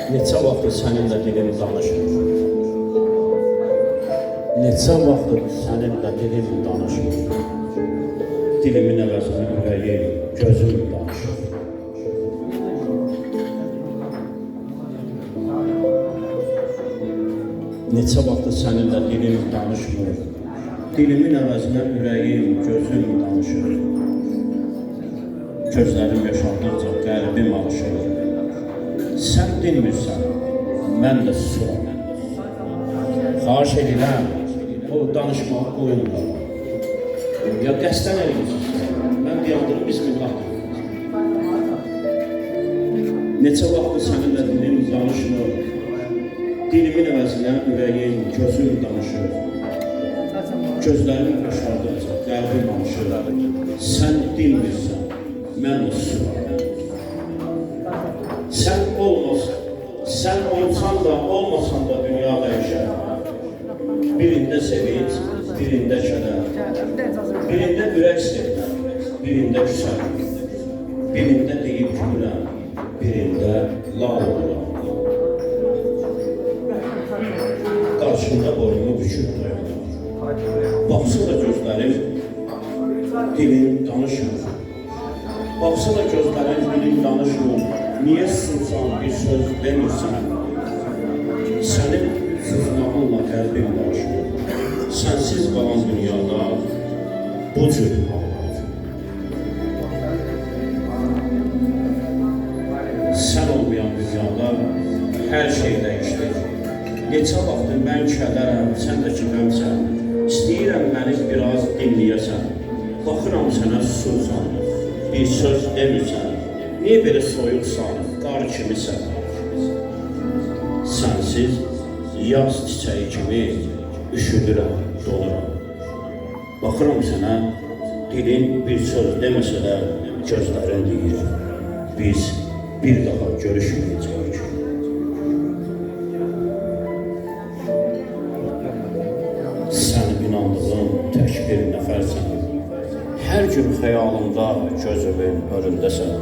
Neçə vaxtdır səninlə dilim danışır. Neçə vaxtdır səninlə dilim danışır. Dilimin əvəzini ürəyim, gözüm danışır. Neçə vaxtdır səninlə dilim danışmır. Dilimin əvəzinə ürəyim, gözüm danışır. Gözlərim yaşardıqca qəlbim alışır. Sən dinmirsən, mən də susuram. Xahiş edirəm, o danışmağı qoyunlar. Ya qəsdən eləyirsiniz, mən deyəndiyim bismillahdır. Neçə vaxtdır səninlə dilim danışmır. Dilimin əvəzinə ürəyim, gözüm danışır. Gözlərim yaşardıqca qəlbim alışır. Sən dinmirsən, mən də susuram. Sən olmasan, sən olsan da, olmasan da dünya dəyişər. Birində sevinç, birində kədər. Birində ürək sevmər, birində küsər. Birində deyib gülürəm, birində lal oluram. Qarşımda boynumu büküb dayanır. Baxsa da gözlərim, dilim danışmır. Baxsa da gözlərim, dilim danışmır. Niyə susan bir söz demirsən? Sənin sızmağınla qəlbim danışmır. Sənsiz qalan dünyada bu cür ağlar. Sən olmayan dünyada hər şey dəyişdir. Neçə vaxtdır mən kədərəm, sən də ki qəmsən. İstəyirəm məni biraz dinləyəsən. Baxıram sənə susursan, bir söz demirsən. Niyə belə soyuqsan, qar kimisən? Sənsiz yaz çiçəyi kimi üşüdürəm, doluram. Baxıram sənə, dilin bir söz deməsə də gözlərin deyir. Biz bir daha görüşməyəcəyik. Sən inandığım tək bir nəfərsən. Hər gün xəyalımda gözümün önündəsən.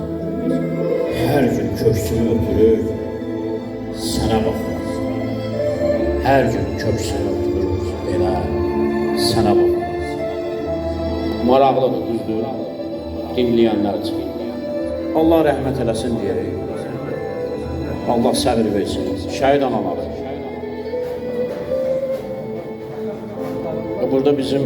Hər gün köksünü ötürür, sənə baxır. Hər gün köksünü ötürür, belə sənə baxır. Maraqlıdır, düzdür, dinləyənlər üçün. Allah rəhmət eləsin deyərək. Allah səbir versin, şəhid analar. Burada bizim